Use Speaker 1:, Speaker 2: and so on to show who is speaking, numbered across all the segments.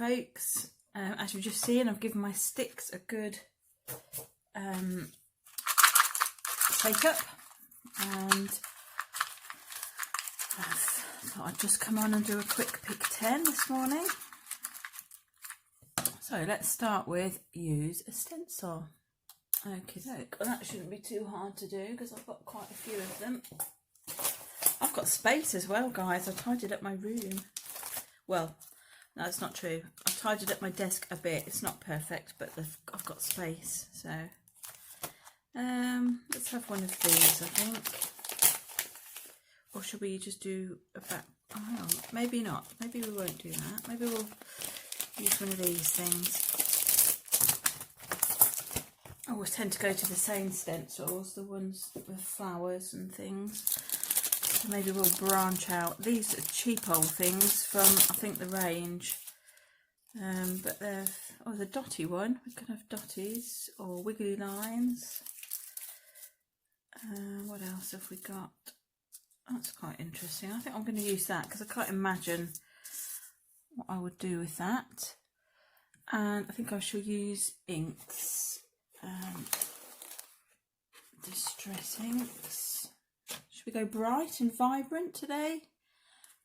Speaker 1: folks. As you've just seen, I've given my sticks a good shake up, and I thought I'd just come on and do a quick pick 10 this morning. So let's start with use a stencil. Okay, well, that shouldn't be too hard to do because I've got quite a few of them. I've got space as well, guys. I tidied up my room. Well, no, it's not true. I've tidied up my desk a bit. It's not perfect, but I've got space. So let's have one of these, I think. Or should we just do a back? Oh, hang on. Maybe not. Maybe we won't do that. Maybe we'll use one of these things. I always tend to go to the same stencils, the ones with flowers and things. So maybe we'll branch out. These are cheap old things from, I think, the range. But they're, oh, the dotty one. We could have dotties or wiggly lines. What else have we got? That's quite interesting. I think I'm going to use that because I can't imagine what I would do with that. And I think I shall use inks. Distress inks. Should we go bright and vibrant today?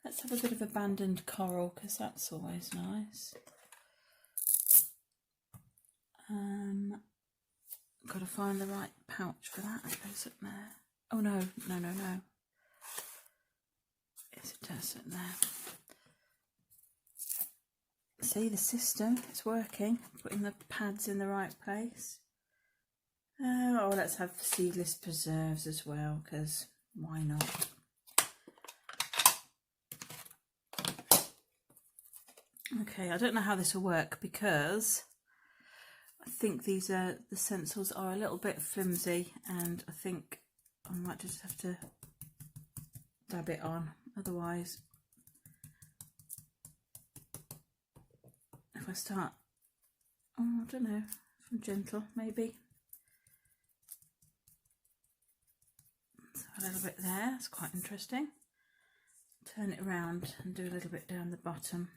Speaker 1: Let's have a bit of abandoned coral because that's always nice. Got to find the right pouch for that. It goes up there. Oh no. Yes, it does sit there. See, the system is working. Putting the pads in the right place. Oh, let's have seedless preserves as well, because why not? Okay, I don't know how this will work because I think the stencils are a little bit flimsy, and I think I might just have to dab it on. Otherwise, if I start, oh, I don't know, from gentle maybe. So a little bit there, that's quite interesting. Turn it around and do a little bit down the bottom.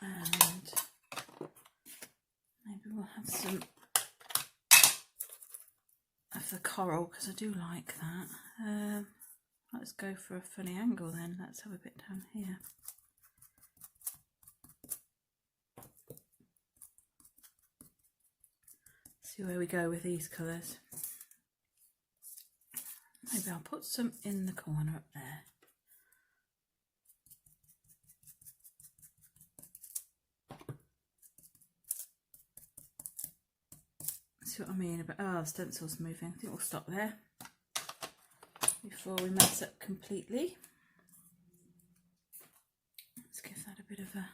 Speaker 1: And maybe we'll have some of the coral because I do like that. Let's go for a funny angle then. Let's have a bit down here. See where we go with these colours. Maybe I'll put some in the corner up there. See what I mean about, oh, the stencil's moving. I think we'll stop there before we mess up completely. Let's give that a bit of a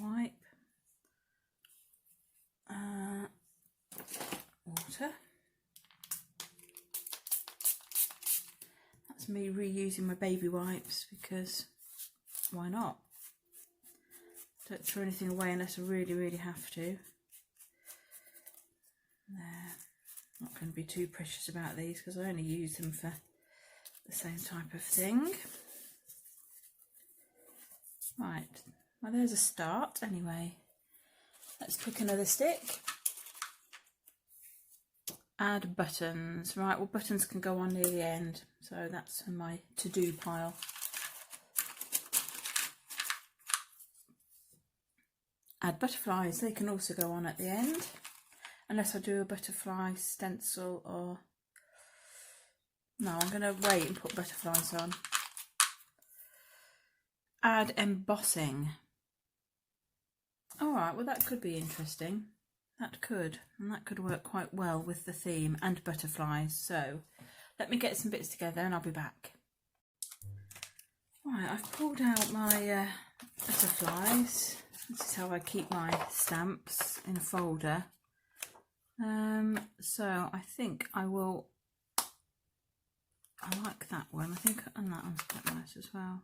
Speaker 1: wipe. Water. That's me reusing my baby wipes because why not? Don't throw anything away unless I really have to. There. Not going to be too precious about these because I only use them for the same type of thing. Right, well, there's a start anyway. Let's pick another stick. Add buttons. Right, well, buttons can go on near the end, so that's in my to-do pile. Add butterflies. They can also go on at the end. Unless I do a butterfly stencil or... No, I'm going to wait and put butterflies on. Add embossing. Alright, well that could be interesting. That could, and that could work quite well with the theme and butterflies. So, let me get some bits together and I'll be back. Right, I've pulled out my butterflies. This is how I keep my stamps in a folder. So I think I will, I like that one, I think, and that one's quite nice as well.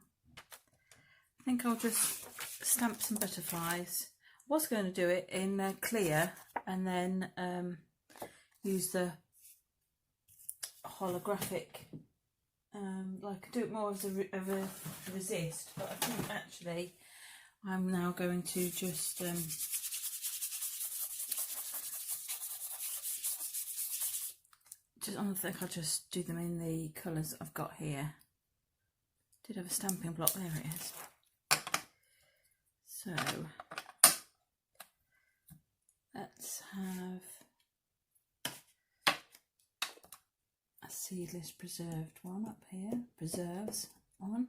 Speaker 1: I think I'll just stamp some butterflies. I was going to do it in clear and then use the holographic, like do it more as a resist, but I think actually I'm now going to just I think I'll just do them in the colours that I've got here. Did have a stamping block, there it is. So let's have a seedless preserved one up here, preserves on.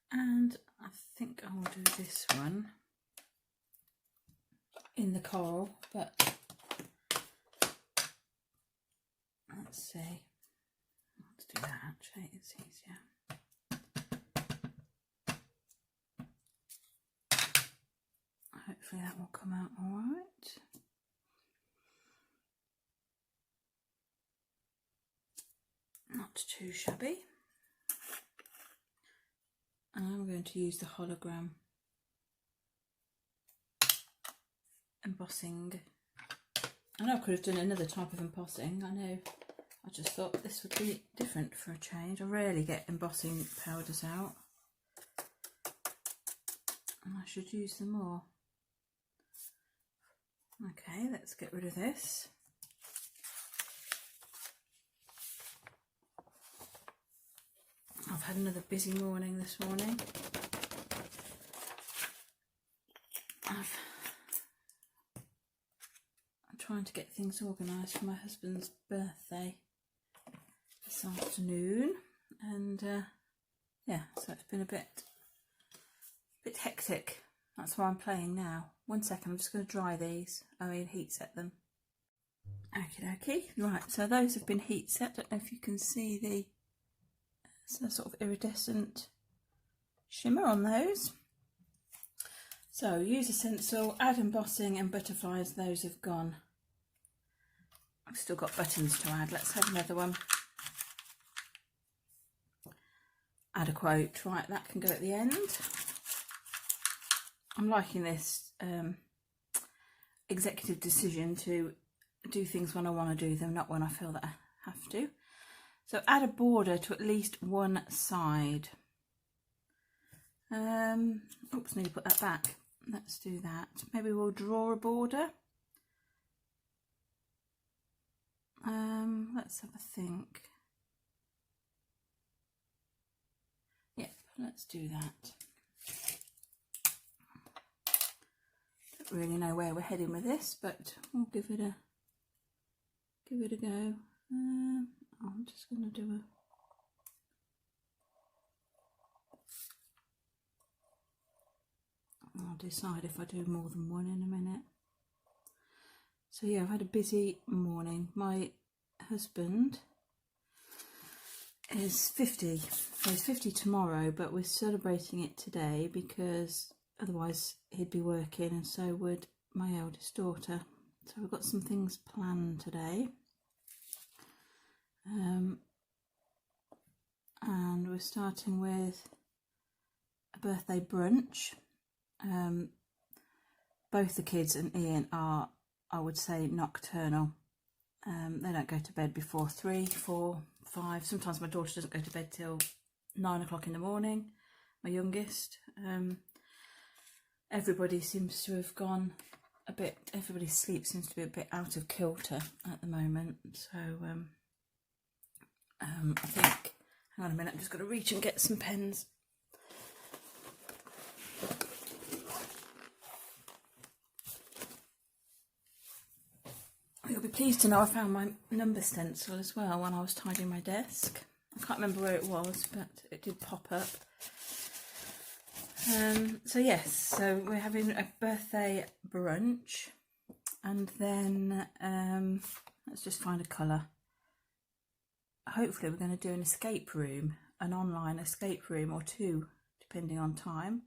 Speaker 1: And I think I will do this one in the coral, but let's see. Let's do that actually, it's easier. Hopefully that will come out all right. Not too shabby. And I'm going to use the hologram embossing. I know I could have done another type of embossing, I know. I just thought this would be different for a change. I rarely get embossing powders out. And I should use them more. Okay, let's get rid of this. I've had another busy morning this morning. I'm trying to get things organised for my husband's birthday this afternoon, and yeah, so it's been a bit hectic. That's why I'm playing now. 1 second, I'm just going to dry these. Heat set them. Okie dokie. Right, so those have been heat set. Don't know if you can see the sort of iridescent shimmer on those. So use a stencil, add embossing and butterflies. Those have gone. I've still got buttons to add. Let's have another one. Add a quote. Right, that can go at the end. I'm liking this executive decision to do things when I want to do them, not when I feel that I have to. So add a border to at least one side. Oops, need to put that back. Let's do that. Maybe we'll draw a border. Let's have a think. Yep, let's do that. Don't really know where we're heading with this, but we'll give it a go. I'm just going to do I'll decide if I do more than one in a minute. So yeah, I've had a busy morning. My husband is 50. He's 50 tomorrow, but we're celebrating it today because otherwise he'd be working, and so would my eldest daughter. So we've got some things planned today. And we're starting with a birthday brunch. Both the kids and Ian are, I would say, nocturnal. They don't go to bed before 3, 4, 5. Sometimes my daughter doesn't go to bed till 9 o'clock in the morning, my youngest. Everybody seems to have gone a bit, everybody's sleep seems to be a bit out of kilter at the moment. So I think, hang on a minute, I'm just going to reach and get some pens. You'll be pleased to know I found my number stencil as well when I was tidying my desk. I can't remember where it was, but it did pop up. So yes, so we're having a birthday brunch, and then let's just find a colour. Hopefully we're going to do an escape room, an online escape room, or two, depending on time.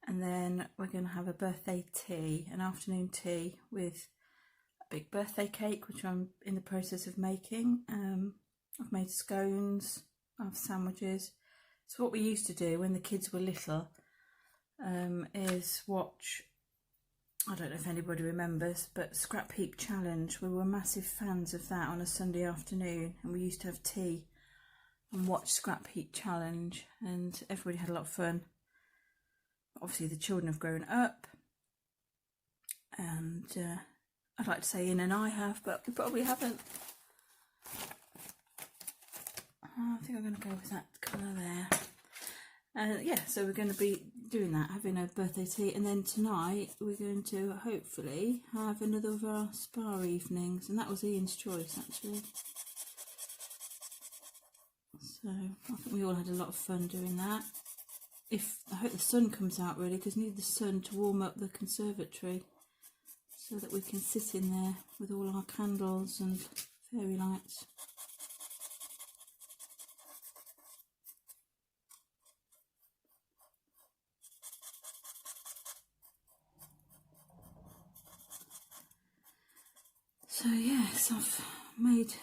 Speaker 1: And then we're going to have a birthday tea, an afternoon tea with a big birthday cake, which I'm in the process of making. I've made scones, I have sandwiches. So what we used to do when the kids were little is watch, I don't know if anybody remembers, but Scrap Heap Challenge. We were massive fans of that on a Sunday afternoon, and we used to have tea and watch Scrap Heap Challenge, and everybody had a lot of fun. Obviously the children have grown up, and I'd like to say Ian and I have, but we probably haven't. I think I'm going to go with that colour there. Yeah, so we're going to be doing that, having a birthday tea, and then tonight we're going to hopefully have another of our spa evenings, and that was Ian's choice actually. So I think we all had a lot of fun doing that. I hope the sun comes out really, because we need the sun to warm up the conservatory so that we can sit in there with all our candles and fairy lights. So yes, I've made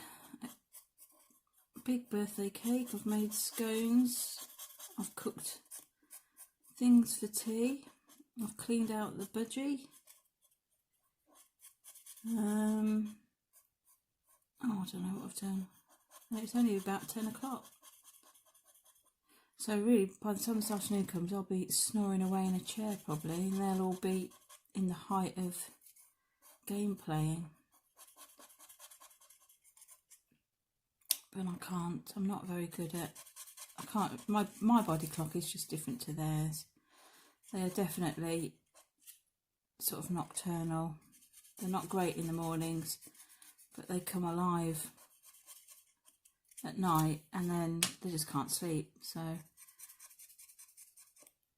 Speaker 1: a big birthday cake, I've made scones, I've cooked things for tea, I've cleaned out the budgie. Oh, I don't know what I've done. It's only about 10 o'clock. So really, by the time this afternoon comes, I'll be snoring away in a chair probably, and they'll all be in the height of game playing. But I can't, I'm not very good at, I can't, my body clock is just different to theirs. They are definitely sort of nocturnal. They're not great in the mornings, but they come alive at night, and then they just can't sleep. So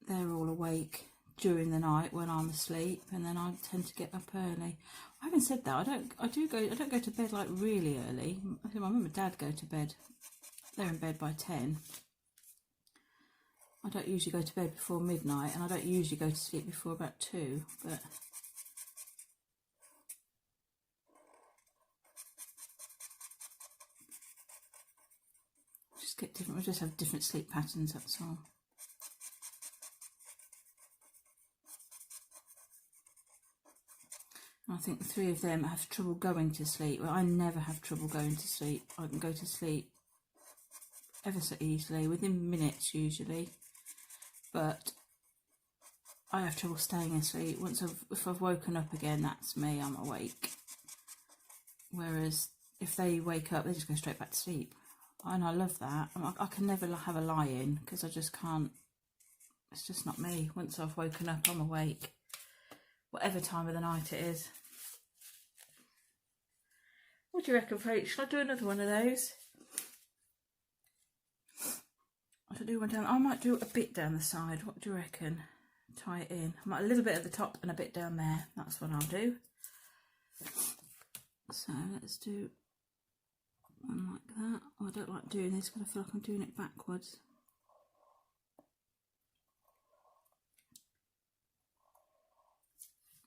Speaker 1: they're all awake during the night when I'm asleep, and then I tend to get up early. Having said that, I don't go to bed like really early. I think my mum and dad go to bed. They're in bed by 10. I don't usually go to bed before midnight, and I don't usually go to sleep before about 2, but just get different, we just have different sleep patterns, that's all. I think the 3 of them have trouble going to sleep. Well, I never have trouble going to sleep. I can go to sleep ever so easily, within minutes usually. But I have trouble staying asleep. If I've woken up again, that's me, I'm awake. Whereas if they wake up, they just go straight back to sleep. And I love that. I can never have a lie-in, because I just can't, it's just not me. Once I've woken up, I'm awake. Whatever time of the night it is. What do you reckon, Rach? Shall I do another one of those? I should do one down. I might do a bit down the side. What do you reckon? Tie it in. I might a little bit at the top and a bit down there. That's what I'll do. So let's do one like that. Oh, I don't like doing this because I feel like I'm doing it backwards.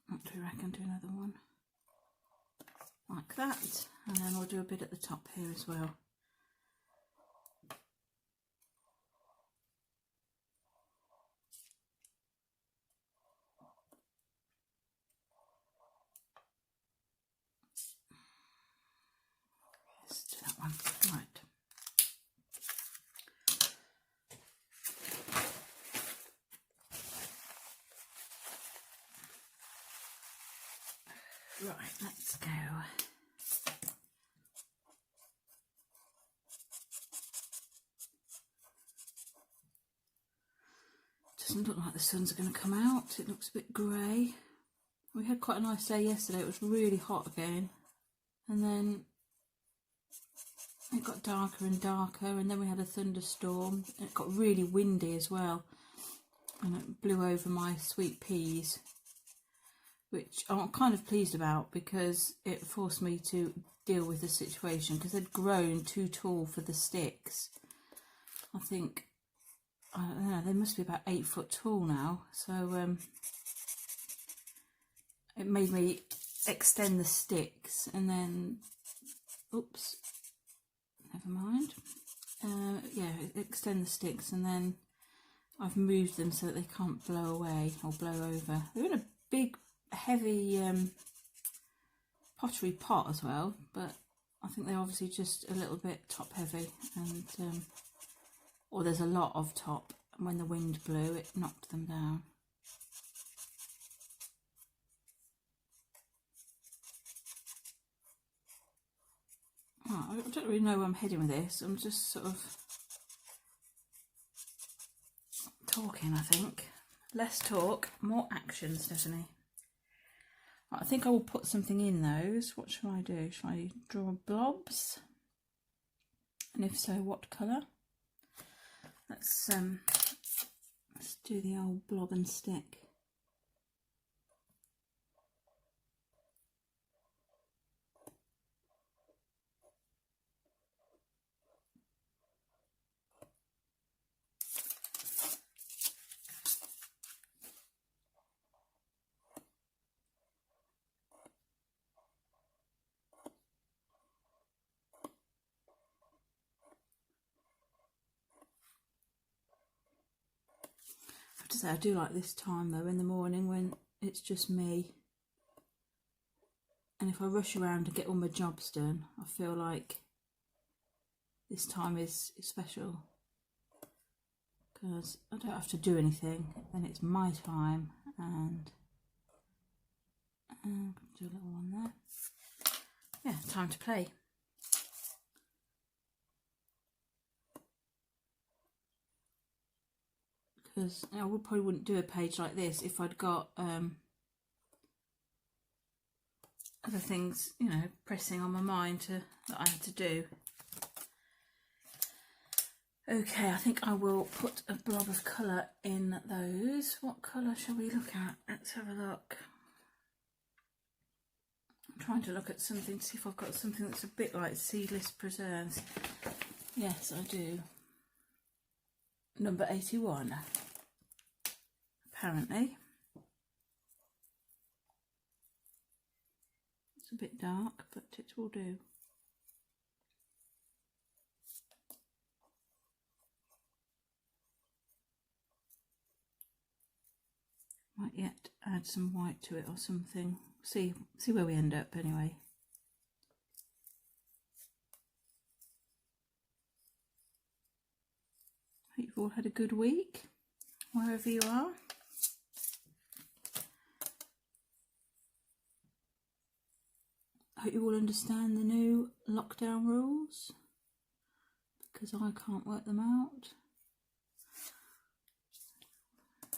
Speaker 1: What do you reckon? Do another one like that, and then we'll do a bit at the top here as well. Let's do that one. Right. Right, let's go. Doesn't look like the sun's going to come out. It looks a bit grey. We had quite a nice day yesterday. It was really hot again, and then it got darker and darker, and then we had a thunderstorm. It got really windy as well, and it blew over my sweet peas, which I'm kind of pleased about, because it forced me to deal with the situation, because they'd grown too tall for the sticks. I think I don't know, they must be about 8 foot tall now, so it made me extend the sticks and then, oops, never mind, yeah, extend the sticks and then I've moved them so that they can't blow away or blow over. They're in a big heavy pottery pot as well, but I think they're obviously just a little bit top heavy, and or there's a lot of top, and when the wind blew it knocked them down. Oh, I don't really know where I'm heading with this. I'm just sort of talking, I think. Less talk, more action, Stephanie. Right, I think I will put something in those. What shall I do? Shall I draw blobs? And if so, what colour? Let's do the old blob and stick. I have to say, I do like this time though, in the morning when it's just me. And if I rush around and get all my jobs done, I feel like this time is special. Because I don't have to do anything, and it's my time, and I'm going to do a little one there. Yeah, time to play. Because I probably wouldn't do a page like this if I'd got other things, you know, pressing on my mind that I had to do. Okay, I think I will put a blob of colour in those. What colour shall we look at? Let's have a look. I'm trying to look at something to see if I've got something that's a bit like seedless preserves. Yes, I do. Number 81. Apparently. It's a bit dark, but it will do. Might yet add some white to it or something. See where we end up anyway. Hope you've all had a good week, wherever you are. Hope you all understand the new lockdown rules, because I can't work them out.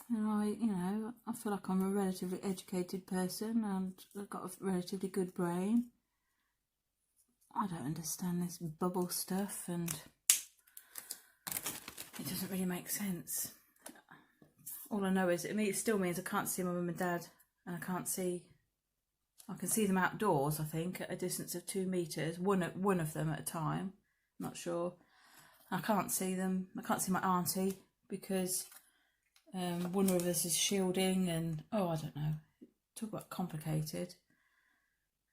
Speaker 1: And I feel like I'm a relatively educated person and I've got a relatively good brain. I don't understand this bubble stuff, and it doesn't really make sense. All I know is it still means I can't see my mum and dad, and I can see them outdoors, I think, at a distance of 2 metres, one of them at a time, I'm not sure. I can't see them, I can't see my auntie because one of us is shielding, and oh, I don't know, talk about complicated.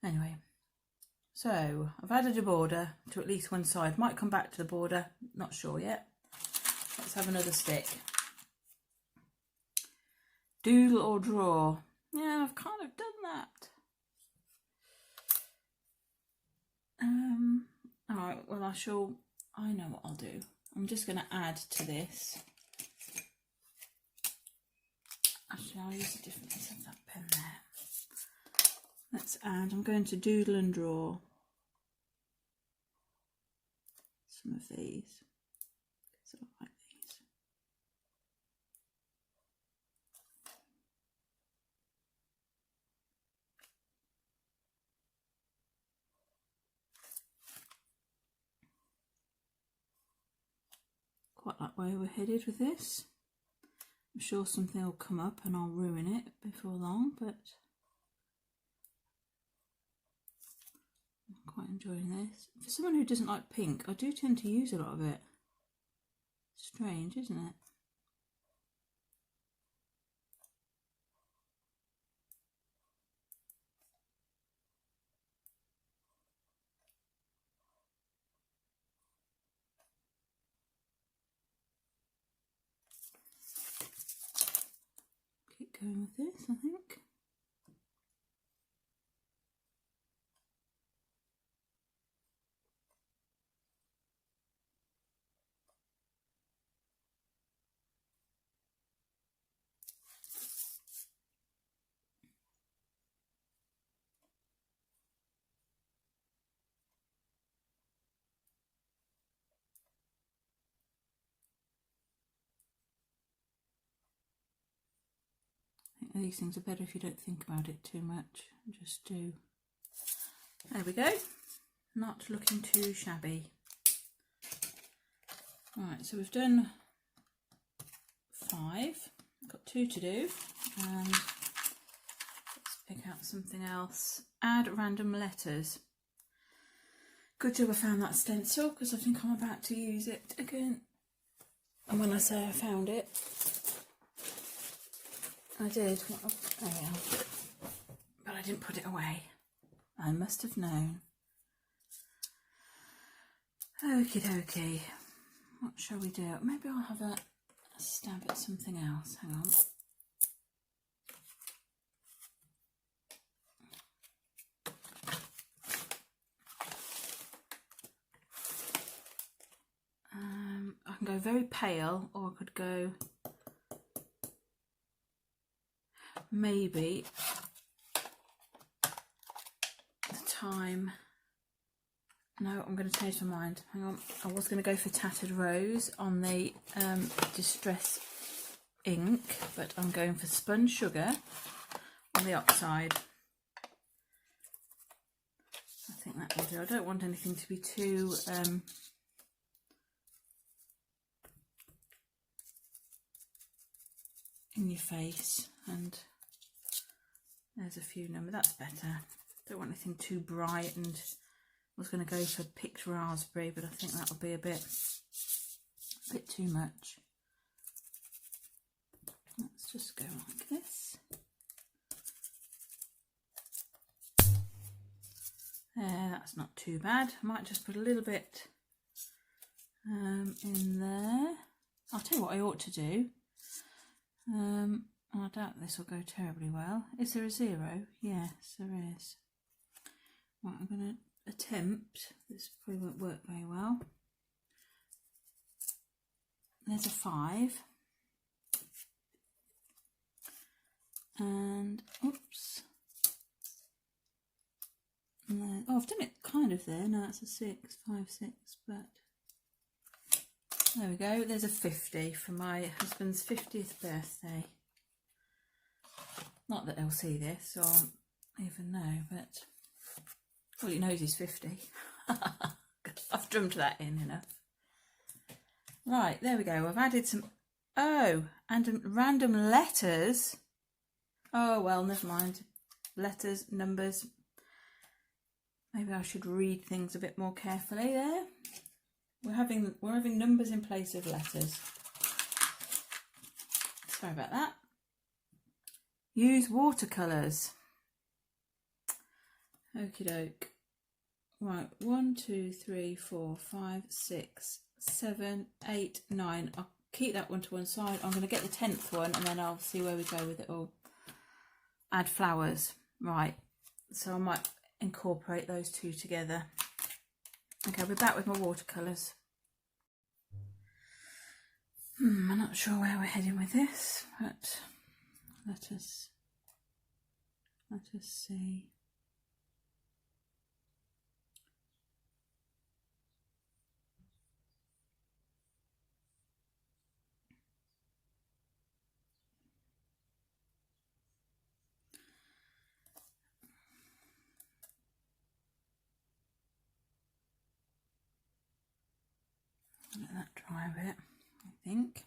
Speaker 1: Anyway, so I've added a border to at least one side, might come back to the border, not sure yet. Let's have another stick. Doodle or draw? Yeah, I've kind of done that. Alright, well I know what I'll do. I'm just going to add to this. Actually, I'll use a different piece of that pen there. Let's add, I'm going to doodle and draw some of these. Sort of like these. Quite like where we're headed with this. I'm sure something will come up and I'll ruin it before long, but I'm quite enjoying this. For someone who doesn't like pink, I do tend to use a lot of it. Strange, isn't it? going with this, I think. These things are better if you don't think about it too much. Just do. There we go. Not looking too shabby. Right, so we've done 5. Got 2 to do. And let's pick out something else. Add random letters. Good job I found that stencil, because I think I'm about to use it again. And when I say I found it, I did. Oh yeah. But I didn't put it away. I must have known. Okie dokie. What shall we do? Maybe I'll have a stab at something else. Hang on. I can go very pale, or I could go maybe the time. No, I'm going to change my mind. Hang on. I was going to go for Tattered Rose on the Distress ink, but I'm going for Spun Sugar on the oxide. I think that will do. I don't want anything to be too in your face, and there's a few numbers. That's better. Don't want anything too bright, and I was going to go for Picked Raspberry, but I think that'll be a bit too much. Let's just go like this. There, that's not too bad. I might just put a little bit in there. I'll tell you what I ought to do. I doubt this will go terribly well. Is there a 0? Yes, there is. Right, I'm going to attempt. This probably won't work very well. There's a 5. And, oops. And then, oh, I've done it kind of there. No, it's a 6, 5, 6, but there we go. There's a 50 for my husband's 50th birthday. Not that he'll see this or even know, but all he knows is 50. I've drummed that in enough. Right, there we go. I've added some, and random letters. Oh, well, never mind. Letters, numbers. Maybe I should read things a bit more carefully there. We're having numbers in place of letters. Sorry about that. Use watercolours. Okie doke. Right, 1, 2, 3, 4, 5, 6, 7, 8, 9. I'll keep that one to one side. I'm going to get the 10th one and then I'll see where we go with it all. Add flowers. Right, so I might incorporate those two together. Okay, I'll be back with my watercolours. I'm not sure where we're heading with this, but let us see. Let that dry a bit, I think.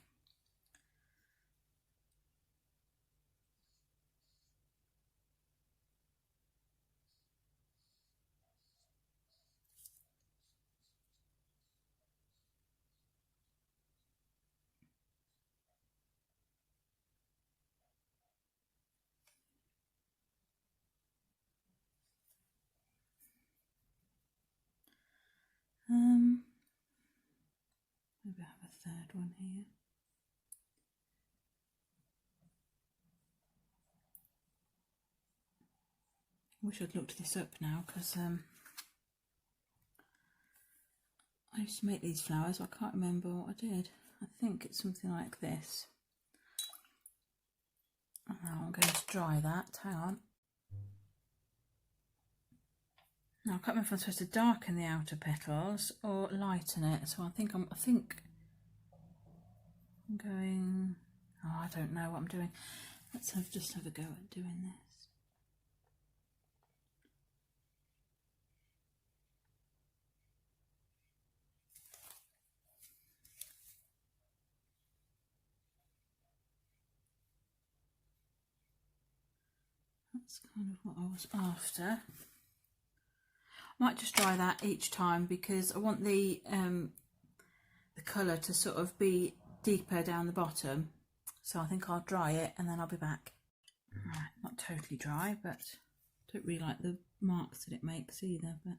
Speaker 1: Maybe I have a third one here. wish I'd looked this up now, because I used to make these flowers, but I can't remember what I did. I think it's something like this. Now I'm going to dry that. Hang on. Now I can't remember if I'm supposed to darken the outer petals or lighten it. So I think I'm going. Oh, I don't know what I'm doing. Let's just have a go at doing this. That's kind of what I was after. I might just dry that each time because I want the colour to sort of be deeper down the bottom. So I think I'll dry it and then I'll be back. Right, not totally dry, but I don't really like the marks that it makes either. But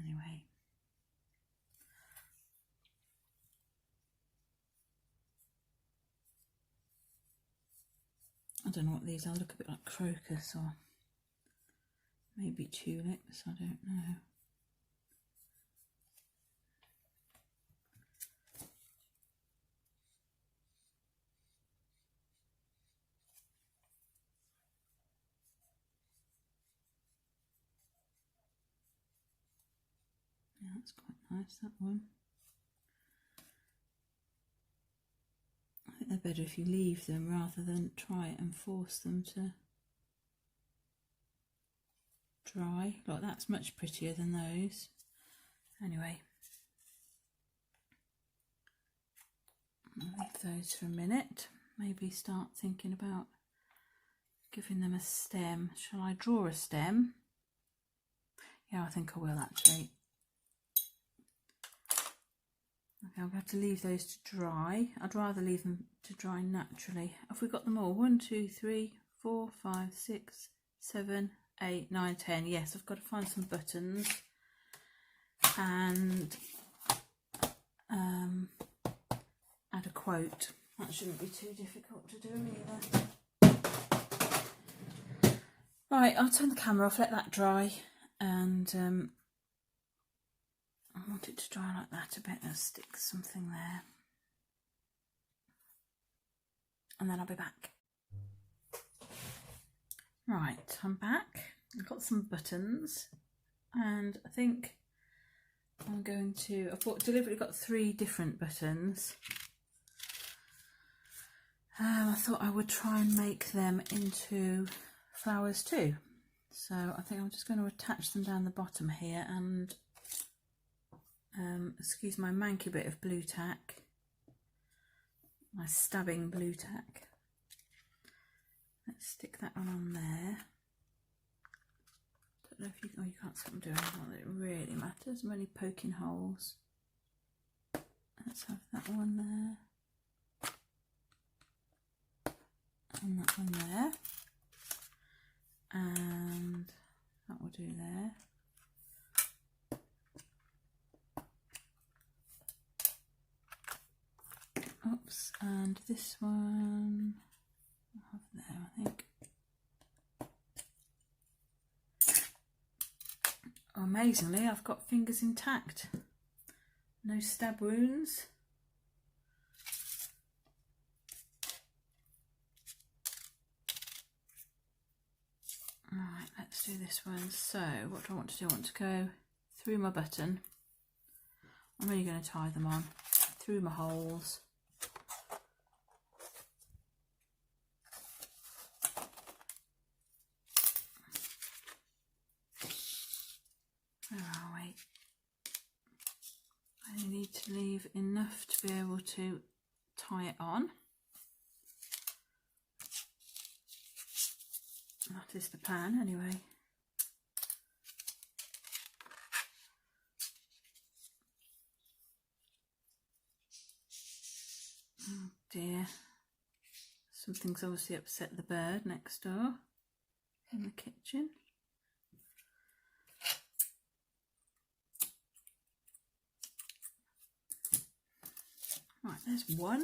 Speaker 1: anyway. I don't know what these are. Look a bit like crocus or maybe tulips. I don't know. Yeah, that's quite nice, that one. I think they're better if you leave them rather than try and force them to dry. Like, that's much prettier than those. Anyway, I'll leave those for a minute. Maybe start thinking about giving them a stem. Shall I draw a stem? Yeah, I think I will actually. Okay, I'm going to have to leave those to dry. I'd rather leave them to dry naturally. Have we got them all? 1, 2, 3, 4, 5, 6, 7, 8, 9, 10. Yes, I've got to find some buttons and add a quote. That shouldn't be too difficult to do either. Right, I'll turn the camera off, let that dry, and I want it to dry like that a bit. Let's stick something there. And then I'll be back. Right, I'm back. I've got some buttons. And I think I'm going to... I've deliberately got 3 different buttons. I thought I would try and make them into flowers too. So I think I'm just going to attach them down the bottom here and... excuse my manky bit of blue tack, my stabbing blue tack. Let's stick that one on there. Don't know if you, oh, you can't see what I'm doing, not that it really matters, I'm only poking holes. Let's have that one there, and that one there, and that will do there. Oops, and this one I'll have there, I think. Oh, amazingly, I've got fingers intact. No stab wounds. Right, let's do this one. So, what do I want to do? I want to go through my button. I'm only going to tie them on through my holes. Where are we? I only need to leave enough to be able to tie it on. That is the plan anyway. Oh dear. Something's obviously upset the bird next door in the kitchen. Right, there's one.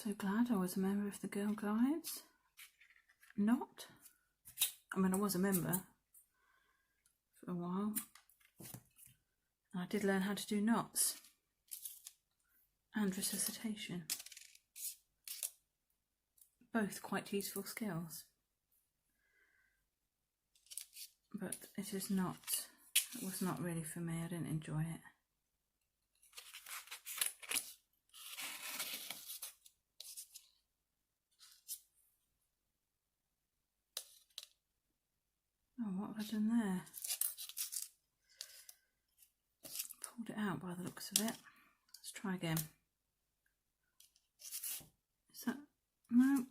Speaker 1: So glad I was a member of the Girl Guides. Not. I mean, I was a member for a while. And I did learn how to do knots and resuscitation. Both quite useful skills. But it was not really for me. I didn't enjoy it. Oh, what have I done there? Pulled it out by the looks of it. Let's try again. Is that... No.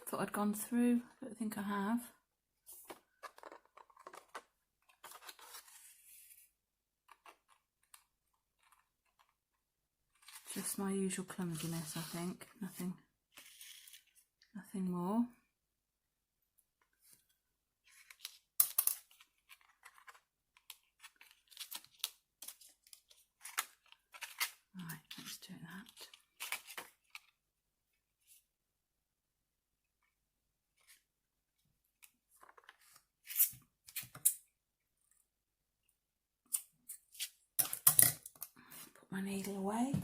Speaker 1: Thought I'd gone through. Don't think I have. Just my usual clumsiness, I think. Nothing more. Right, let's do that. Put my needle away.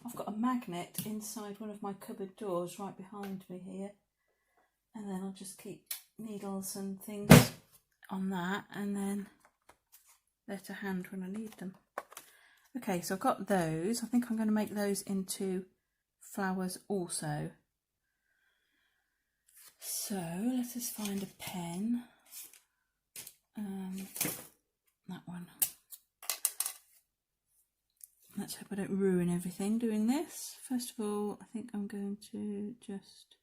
Speaker 1: I've got a magnet inside one of my cupboard doors right behind me here, and then I'll just keep needles and things on that, and then they're to hand when I need them. Okay, so I've got those. I think I'm going to make those into flowers also. So let us find a pen. That one. Let's hope I don't ruin everything doing this. First of all, I think I'm going to just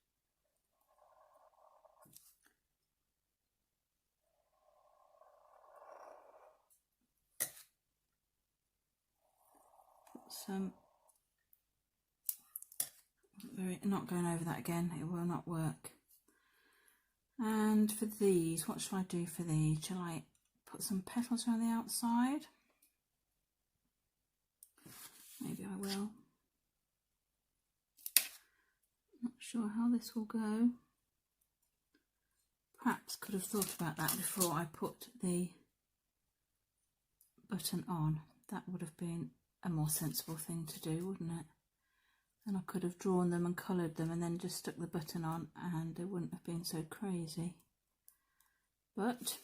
Speaker 1: put some, not going over that again, it will not work. And for these, what shall I do for these? Shall I put some petals around the outside? Maybe I will. Not sure how this will go. Perhaps could have thought about that before I put the button on. That would have been a more sensible thing to do, wouldn't it? Then I could have drawn them and coloured them and then just stuck the button on, and it wouldn't have been so crazy. But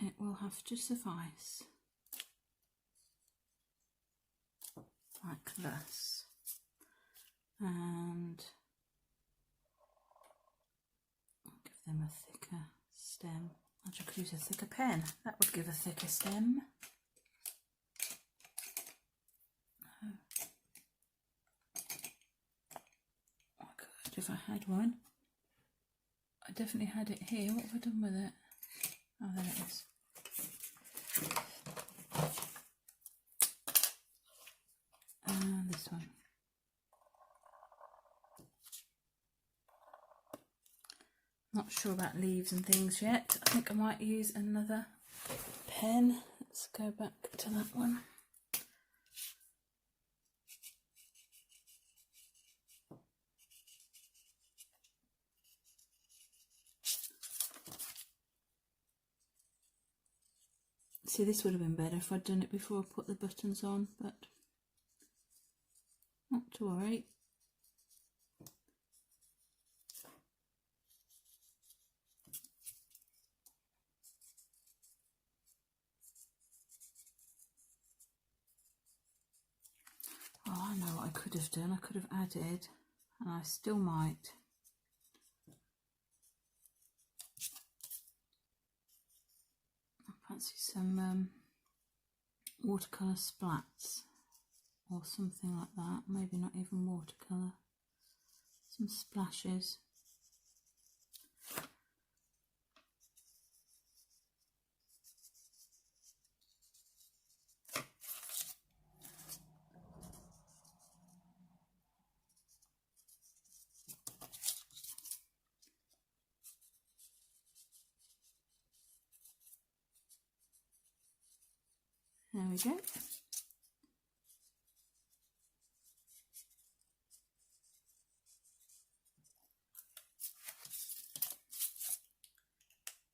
Speaker 1: it will have to suffice. Like this. And I'll give them a thicker stem. I could use a thicker pen. That would give a thicker stem. I could if I had one. I definitely had it here. What have I done with it? Oh, there it is. And this one. Not sure about leaves and things yet. I think I might use another pen. Let's go back to that one. See, this would have been better if I'd done it before I put the buttons on, but not to worry. Oh, I know what I could have done. I could have added, and I still might. I fancy some watercolour splats or something like that. Maybe not even watercolour. Some splashes. There we go.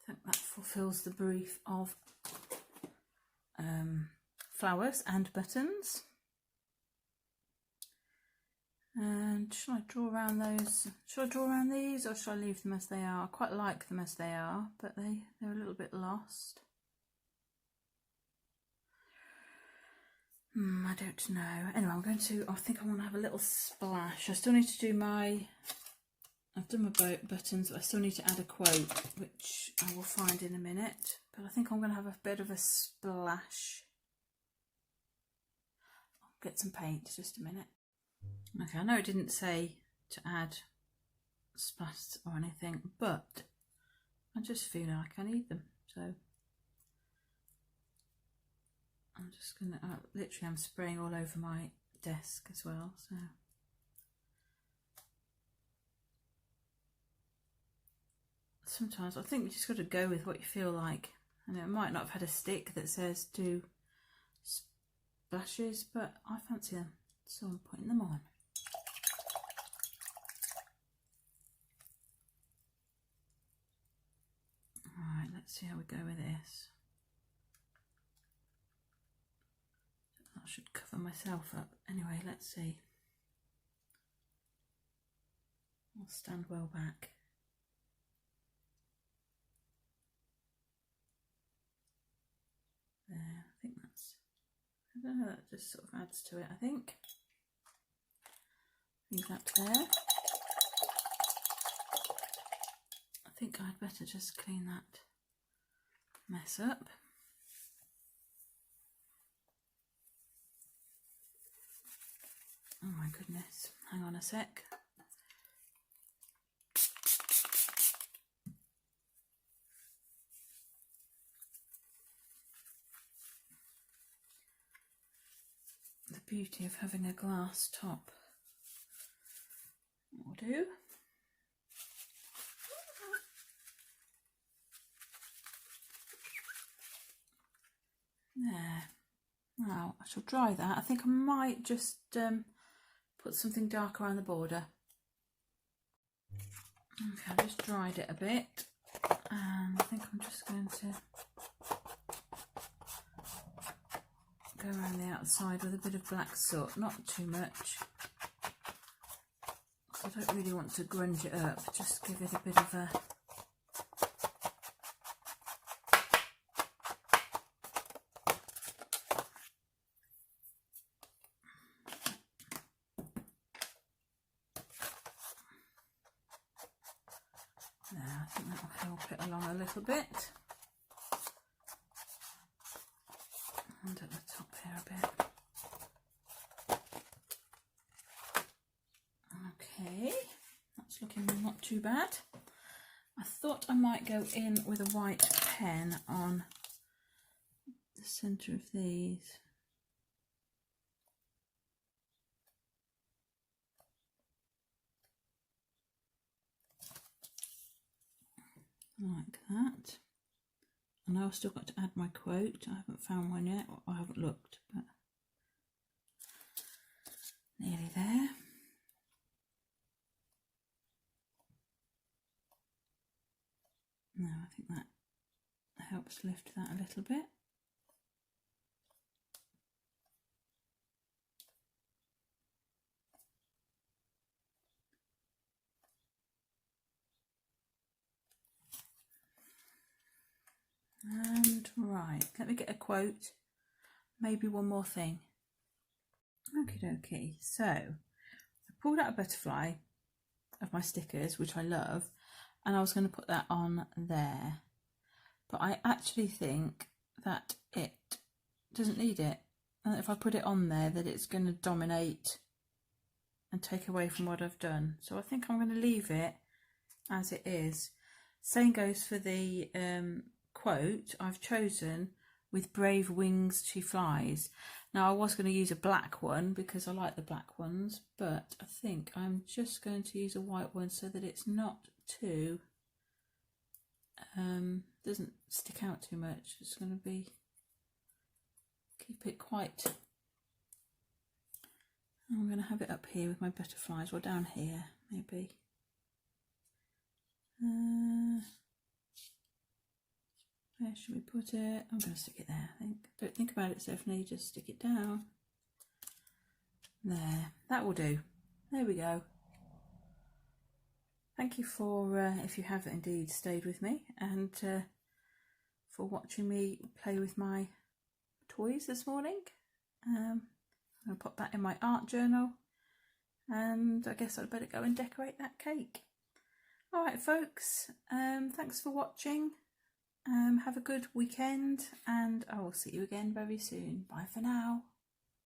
Speaker 1: I think that fulfills the brief of flowers and buttons. And should I draw around those? Should I draw around these or should I leave them as they are? I quite like them as they are, but they're a little bit lost. I don't know. Anyway, I think I want to have a little splash. I still need to do I've done my buttons, but I still need to add a quote, which I will find in a minute. But I think I'm going to have a bit of a splash. I'll get some paint, just a minute. Okay, I know it didn't say to add splash or anything, but I just feel like I need them. So I'm just going to, literally I'm spraying all over my desk as well, so. Sometimes I think you just got to go with what you feel like. And it might not have had a stick that says do splashes, but I fancy them, so I'm putting them on. Alright, let's see how we go with this. I should cover myself up. Anyway, let's see. I'll stand well back. There, I think I don't know, that just sort of adds to it, I think. Leave that there. I think I'd better just clean that mess up. Oh my goodness, hang on a sec. The beauty of having a glass top will do. There. Now I shall dry that. I think I might just put something dark around the border. Okay, I've just dried it a bit, and I think I'm just going to go around the outside with a bit of black soot, not too much. I don't really want to grunge it up, just give it a bit of a there, I think that will help it along a little bit. And at the top here a bit. Okay, that's looking not too bad. I thought I might go in with a white pen on the centre of these. Like that. And I've still got to add my quote. I haven't found one yet, or I haven't looked, but nearly there. No, I think that helps lift that a little bit. And right, let me get a quote, maybe one more thing. Okie dokie, so I pulled out a butterfly of my stickers, which I love, and I was going to put that on there, but I actually think that it doesn't need it, and if I put it on there that it's going to dominate and take away from what I've done. So I think I'm going to leave it as it is. Same goes for the quote. I've chosen "with brave wings she flies." Now I was going to use a black one because I like the black ones, but I think I'm just going to use a white one so that it's not too doesn't stick out too much. It's going to be keep it quite... I'm going to have it up here with my butterflies, or down here maybe. Where should we put it? I'm going to stick it there, I think. Don't think about it, Stephanie, just stick it down. There, that will do. There we go. Thank you for, if you have indeed stayed with me, and for watching me play with my toys this morning. I'm going to put that in my art journal, and I guess I'd better go and decorate that cake. Alright folks, thanks for watching. Have a good weekend, and I will see you again very soon. Bye for now.